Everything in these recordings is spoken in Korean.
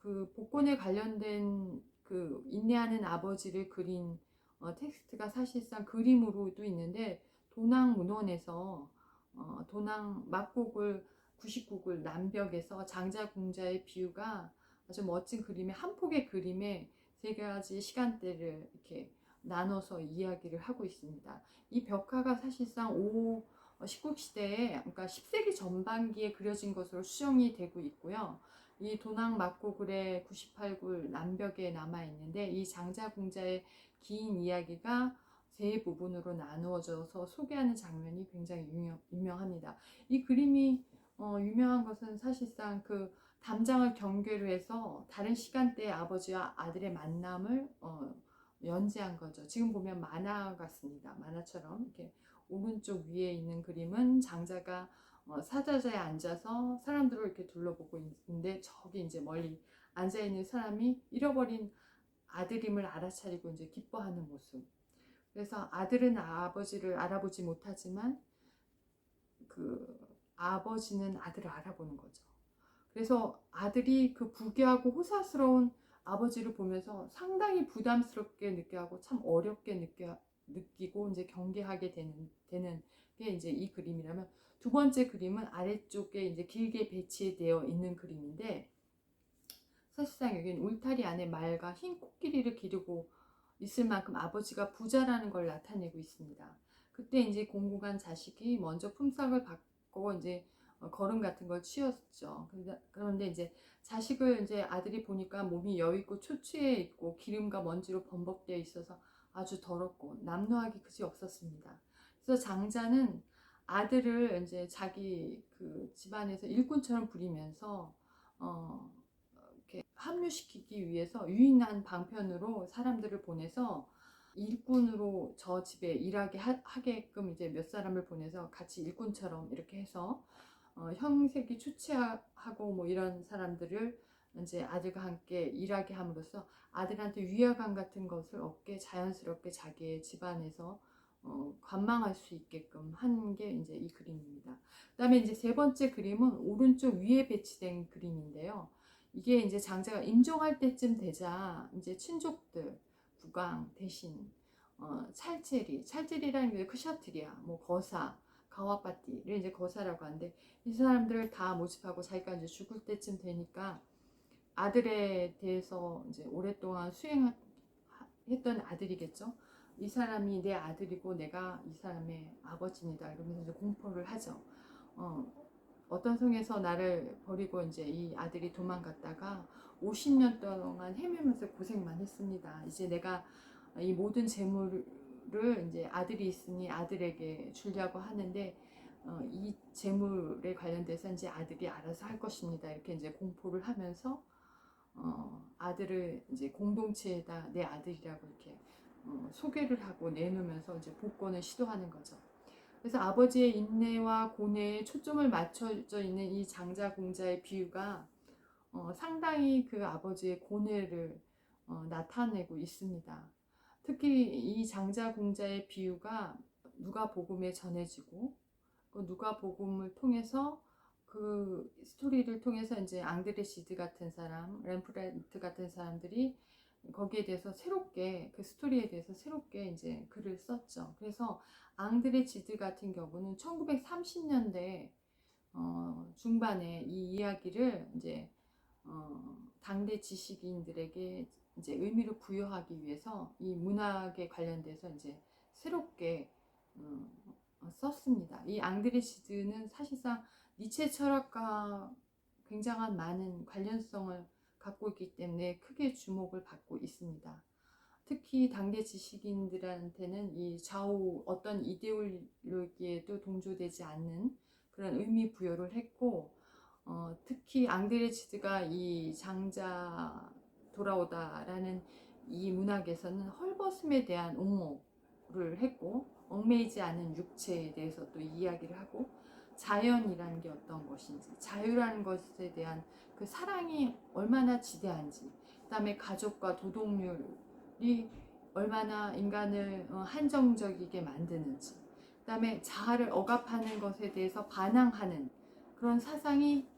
그 복권에 관련된 그 인내하는 아버지를 그린 텍스트가 사실상 그림으로도 있는데, 도낭 문헌에서 도낭 막곡을 99굴 남벽에서 장자궁자의 비유가 아주 멋진 그림의 한 폭의 그림에 세 가지 시간대를 이렇게 나눠서 이야기를 하고 있습니다. 이 벽화가 사실상 19시대에, 그러니까 10세기 전반기에 그려진 것으로 추정이 되고 있고요. 이 도낭 막고글의 98굴 남벽에 남아 있는데, 이 장자궁자의 긴 이야기가 세 부분으로 나누어져서 소개하는 장면이 굉장히 유명합니다. 이 그림이 유명한 것은 사실상 그 담장을 경계로 해서 다른 시간대의 아버지와 아들의 만남을 연재한 거죠. 지금 보면 만화 같습니다. 만화처럼 이렇게 오른쪽 위에 있는 그림은 장자가 사자자에 앉아서 사람들을 이렇게 둘러보고 있는데, 저기 이제 멀리 앉아 있는 사람이 잃어버린 아들임을 알아차리고 이제 기뻐하는 모습. 그래서 아들은 아버지를 알아보지 못하지만 그 아버지는 아들을 알아보는 거죠. 그래서 아들이 그 부귀하고 호사스러운 아버지를 보면서 상당히 부담스럽게 느껴하고 참 어렵게 느끼고 이제 경계하게 되는 게 이제 이 그림이라면, 두 번째 그림은 아래쪽에 이제 길게 배치되어 있는 그림인데, 사실상 여기는 울타리 안에 말과 흰 코끼리를 기르고 있을 만큼 아버지가 부자라는 걸 나타내고 있습니다. 그때 이제 공고한 자식이 먼저 품삯을 받고 이제 걸음 같은 걸 치웠죠. 그런데 이제 자식을 이제 아들이 보니까 몸이 여있고 초췌해 있고 기름과 먼지로 범벅되어 있어서 아주 더럽고 남노하기 그지 없었습니다. 그래서 장자는 아들을 이제 자기 그 집안에서 일꾼처럼 부리면서 이렇게 합류시키기 위해서 유인한 방편으로 사람들을 보내서 일꾼으로 저 집에 일하게 하게끔 이제 몇 사람을 보내서 같이 일꾼처럼 이렇게 해서 형색이 초췌하고 뭐 이런 사람들을 이제 아들과 함께 일하게 함으로써 아들한테 위화감 같은 것을 얻게 자연스럽게 자기의 집안에서 관망할 수 있게끔 한 게 이제 이 그림입니다. 그다음에 이제 세 번째 그림은 오른쪽 위에 배치된 그림인데요. 이게 이제 장자가 임종할 때쯤 되자 이제 친족들, 국왕 대신 찰제리라는 게 크샤트리아, 뭐 거사, 가와파티를 이제 거사라고 하는데, 이 사람들을 다 모집하고 자기가 이제 죽을 때쯤 되니까 아들에 대해서 이제 오랫동안 수행했던 아들이겠죠. 이 사람이 내 아들이고 내가 이 사람의 아버지입니다. 이러면서 이제 공포를 하죠. 어떤 성에서 나를 버리고 이제 이 아들이 도망갔다가 50년 동안 헤매면서 고생만 했습니다. 이제 내가 이 모든 재물을 이제 아들이 있으니 아들에게 주려고 하는데, 이 재물에 관련돼서 이제 아들이 알아서 할 것입니다. 이렇게 이제 공포를 하면서 아들을 이제 공동체에다 내 아들이라고 이렇게 소개를 하고 내놓으면서 이제 복권을 시도하는 거죠. 그래서 아버지의 인내와 고뇌에 초점을 맞춰져 있는 이 장자궁자의 비유가 상당히 그 아버지의 고뇌를 나타내고 있습니다. 특히 이 장자궁자의 비유가 누가복음에 전해지고, 그 누가복음을 통해서 그 스토리를 통해서 이제 앙드레시드 같은 사람, 렘프란트 같은 사람들이 거기에 대해서 새롭게, 그 스토리에 대해서 새롭게 이제 글을 썼죠. 그래서 앙드레지드 같은 경우는 1930년대 중반에 이 이야기를 이제 당대 지식인들에게 이제 의미를 부여하기 위해서 이 문학에 관련돼서 이제 새롭게 썼습니다. 이 앙드레시드는 사실상 니체 철학과 굉장한 많은 관련성을 갖고 있기 때문에 크게 주목을 받고 있습니다. 특히 당대 지식인들한테는 이 좌우 어떤 이데올로기에도 동조되지 않는 그런 의미 부여를 했고, 특히 앙드레지드가 이 장자 돌아오다라는 이 문학에서는 헐벗음에 대한 옹호를 했고, 얽매이지 않은 육체에 대해서 또 이야기를 하고, 자연이라는 게 어떤 것인지, 자유라는 것에 대한 그 사랑이 얼마나 지대한지, 그 다음에 가족과 도덕률이 얼마나 인간을 한정적이게 만드는지, 그 다음에 자아를 억압하는 것에 대해서 반항하는 그런 사상이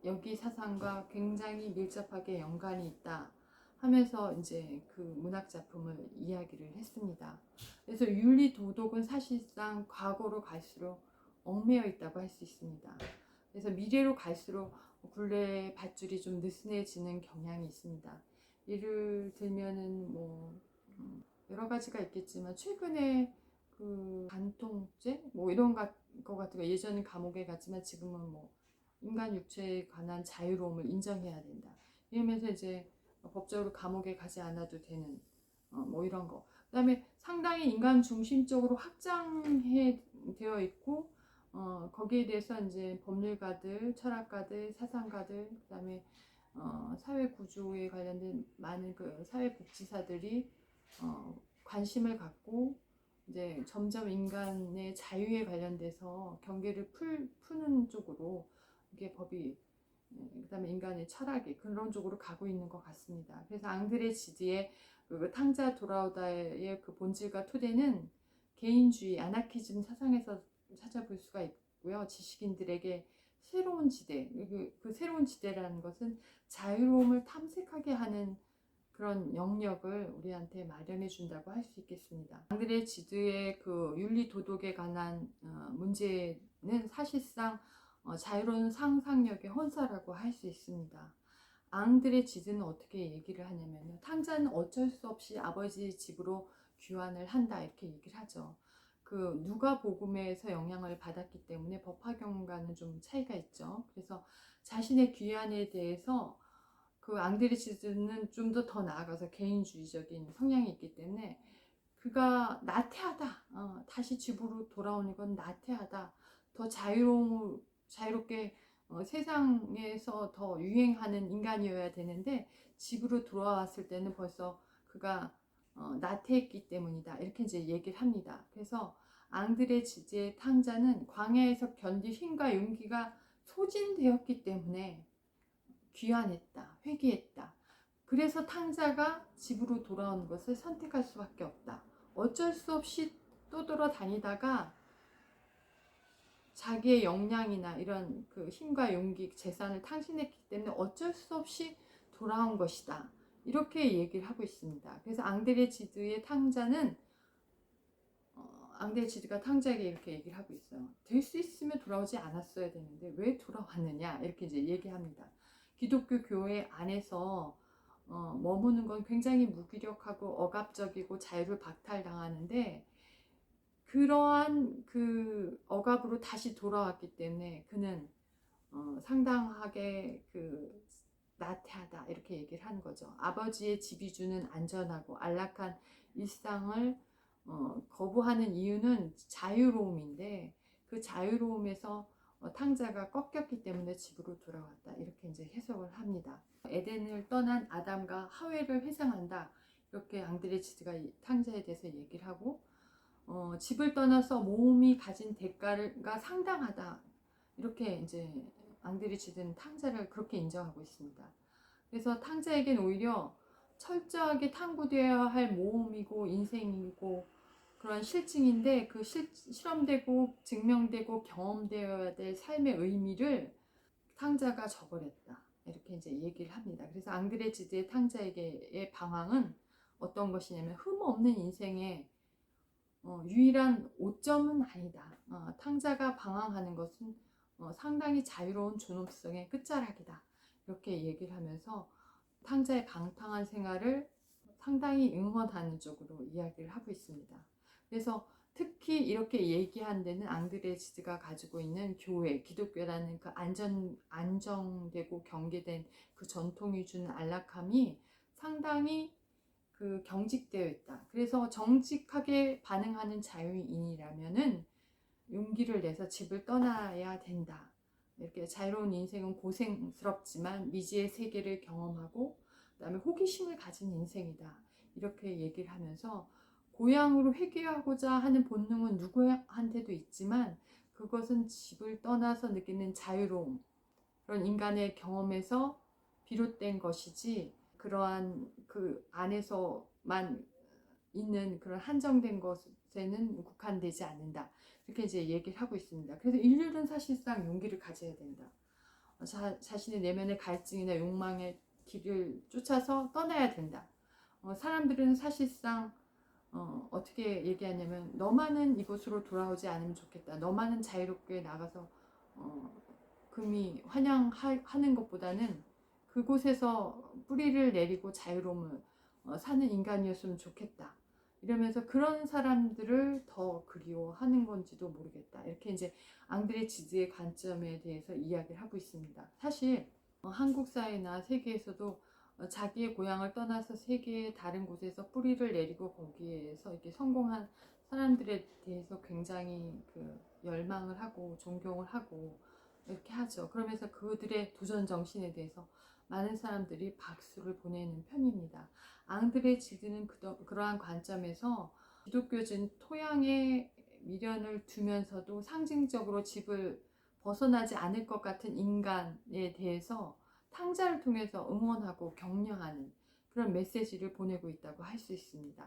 여기 사상과 굉장히 밀접하게 연관이 있다 하면서 이제 그 문학 작품을 이야기를 했습니다. 그래서 윤리 도덕은 사실상 과거로 갈수록 얽매여 있다고 할 수 있습니다. 그래서 미래로 갈수록 굴레 밧줄이 좀 느슨해지는 경향이 있습니다. 예를 들면은 뭐 여러 가지가 있겠지만 최근에 그 간통죄 뭐 이런 거 같은 거 예전엔 감옥에 갔지만 지금은 뭐 인간 육체에 관한 자유로움을 인정해야 된다. 이러면서 이제 법적으로 감옥에 가지 않아도 되는 뭐 이런 거. 그다음에 상당히 인간 중심적으로 확장해 되어 있고 거기에 대해서 이제 법률가들, 철학가들, 사상가들, 그다음에 사회 구조에 관련된 많은 그 사회복지사들이 관심을 갖고 이제 점점 인간의 자유에 관련돼서 경계를 푸는 쪽으로 이게 법이 그다음에 인간의 철학이 그런 쪽으로 가고 있는 것 같습니다. 그래서 앙드레 지드의 그 탕자 돌아오다의 그 본질과 토대는 개인주의, 아나키즘 사상에서 찾아볼 수가 있고요. 지식인들에게 새로운 지대, 그 새로운 지대라는 것은 자유로움을 탐색하게 하는 그런 영역을 우리한테 마련해 준다고 할 수 있겠습니다. 앙드레 지드의 그 윤리 도덕에 관한 문제는 사실상 자유로운 상상력의 헌사라고 할 수 있습니다. 앙드레 지드는 어떻게 얘기를 하냐면요. 탕자는 어쩔 수 없이 아버지 집으로 귀환을 한다 이렇게 얘기를 하죠. 그 누가복음에서 영향을 받았기 때문에 법화경과는 좀 차이가 있죠. 그래서 자신의 귀환에 대해서 그 앙드레 지드는 좀 더 나아가서 개인주의적인 성향이 있기 때문에 그가 나태하다. 다시 집으로 돌아오는 건 나태하다. 더 자유롭게 세상에서 더 유행하는 인간이어야 되는데 집으로 돌아왔을 때는 벌써 그가 나태했기 때문이다. 이렇게 이제 얘기를 합니다. 그래서 앙드레 지제의 탕자는 광야에서 견딜 힘과 용기가 소진되었기 때문에 귀환했다. 회개했다. 그래서 탕자가 집으로 돌아오는 것을 선택할 수밖에 없다. 어쩔 수 없이 떠돌아다니다가 자기의 역량이나 이런 그 힘과 용기, 재산을 탕진했기 때문에 어쩔 수 없이 돌아온 것이다. 이렇게 얘기를 하고 있습니다. 그래서 앙드레 지드의 탕자는 앙드레 지드가 탕자에게 이렇게 얘기를 하고 있어요. 될 수 있으면 돌아오지 않았어야 되는데 왜 돌아왔느냐 이렇게 이제 얘기합니다. 기독교 교회 안에서 머무는 건 굉장히 무기력하고 억압적이고 자유를 박탈당하는데 그러한 그 억압으로 다시 돌아왔기 때문에 그는 상당하게 그 나태하다 이렇게 얘기를 하는 거죠. 아버지의 집이 주는 안전하고 안락한 일상을 거부하는 이유는 자유로움인데 그 자유로움에서 탕자가 꺾였기 때문에 집으로 돌아왔다 이렇게 이제 해석을 합니다. 에덴을 떠난 아담과 하웨를 회상한다 이렇게 앙드레 지드가 탕자에 대해서 얘기를 하고 집을 떠나서 모험이 가진 대가가 상당하다 이렇게 이제 앙드레 지드는 탕자를 그렇게 인정하고 있습니다. 그래서 탕자에겐 오히려 철저하게 탐구되어야 할 모험이고 인생이고 그런 실증인데 그 실험되고 증명되고 경험되어야 될 삶의 의미를 탕자가 저버렸다 이렇게 이제 얘기를 합니다. 그래서 앙드레 지드의 탕자에게의 방황은 어떤 것이냐면 흠없는 인생의 유일한 오점은 아니다. 탕자가 방황하는 것은 상당히 자유로운 존엄성의 끝자락이다. 이렇게 얘기를 하면서 탕자의 방탕한 생활을 상당히 응원하는 쪽으로 이야기를 하고 있습니다. 그래서 특히 이렇게 얘기한 데는 앙드레 지드가 가지고 있는 교회, 기독교라는 그 안정되고 경계된 그 전통이 주는 안락함이 상당히 그 경직되어 있다. 그래서 정직하게 반응하는 자유인이라면은 용기를 내서 집을 떠나야 된다. 이렇게 자유로운 인생은 고생스럽지만 미지의 세계를 경험하고 그다음에 호기심을 가진 인생이다. 이렇게 얘기를 하면서 고향으로 회귀하고자 하는 본능은 누구한테도 있지만 그것은 집을 떠나서 느끼는 자유로움 그런 인간의 경험에서 비롯된 것이지 그러한 그 안에서만 있는 그런 한정된 것에는 국한되지 않는다. 이렇게 이제 얘기를 하고 있습니다. 그래서 인류는 사실상 용기를 가져야 된다. 자신의 내면의 갈증이나 욕망의 길을 쫓아서 떠나야 된다. 사람들은 사실상 어떻게 얘기하냐면 너만은 이곳으로 돌아오지 않으면 좋겠다. 너만은 자유롭게 나가서 금이 환영하는 것보다는 그곳에서 뿌리를 내리고 자유로움을 사는 인간이었으면 좋겠다. 이러면서 그런 사람들을 더 그리워하는 건지도 모르겠다. 이렇게 이제 앙드레 지드의 관점에 대해서 이야기를 하고 있습니다. 사실 한국 사회나 세계에서도 자기의 고향을 떠나서 세계의 다른 곳에서 뿌리를 내리고 거기에서 이렇게 성공한 사람들에 대해서 굉장히 그 열망을 하고 존경을 하고 이렇게 하죠. 그러면서 그들의 도전 정신에 대해서 많은 사람들이 박수를 보내는 편입니다. 앙드레 지드는 그러한 관점에서 기독교적인 토양에 미련을 두면서도 상징적으로 집을 벗어나지 않을 것 같은 인간에 대해서 탕자를 통해서 응원하고 격려하는 그런 메시지를 보내고 있다고 할 수 있습니다.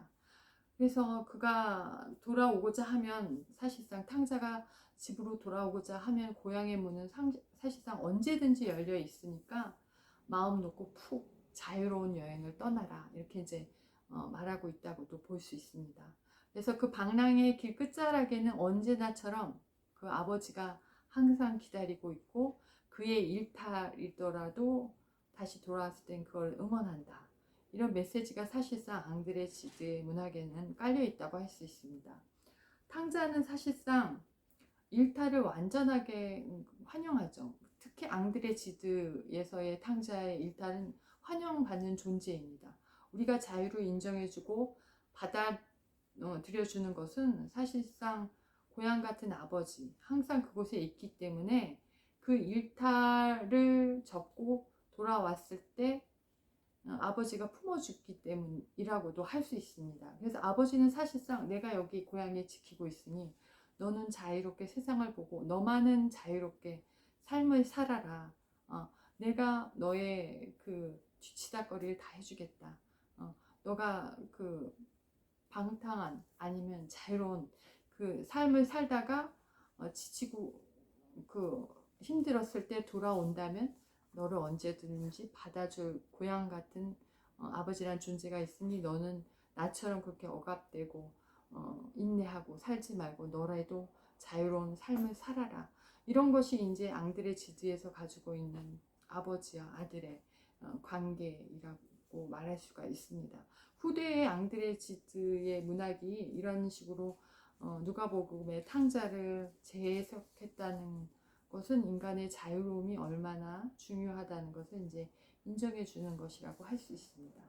그래서 그가 돌아오고자 하면 사실상 탕자가 집으로 돌아오고자 하면 고향의 문은 사실상 언제든지 열려 있으니까 마음 놓고 푹 자유로운 여행을 떠나라 이렇게 이제 말하고 있다고도 볼 수 있습니다. 그래서 그 방랑의 길 끝자락에는 언제나처럼 그 아버지가 항상 기다리고 있고 그의 일탈이더라도 다시 돌아왔을 땐 그걸 응원한다. 이런 메시지가 사실상 앙드레 지드의 문학에는 깔려 있다고 할 수 있습니다. 탕자는 사실상 일탈을 완전하게 환영하죠. 특히 앙드레 지드에서의 탕자의 일탈은 환영받는 존재입니다. 우리가 자유를 인정해주고 받아들여주는 것은 사실상 고향 같은 아버지 항상 그곳에 있기 때문에 그 일탈을 접고 돌아왔을 때 아버지가 품어주기 때문이라고도 할 수 있습니다. 그래서 아버지는 사실상 내가 여기 고향에 지키고 있으니 너는 자유롭게 세상을 보고 너만은 자유롭게 삶을 살아라. 내가 너의 그 뒤치다거리를 다 해주겠다. 너가 그 방탕한 아니면 자유로운 그 삶을 살다가 지치고 그 힘들었을 때 돌아온다면 너를 언제든지 받아줄 고향 같은 아버지란 존재가 있으니 너는 나처럼 그렇게 억압되고 인내하고 살지 말고 너라도 자유로운 삶을 살아라. 이런 것이 이제 앙드레 지드에서 가지고 있는 아버지와 아들의 관계이라고 말할 수가 있습니다. 후대의 앙드레 지드의 문학이 이런 식으로 누가복음의 탕자를 재해석했다는 것은 인간의 자유로움이 얼마나 중요하다는 것을 이제 인정해 주는 것이라고 할 수 있습니다.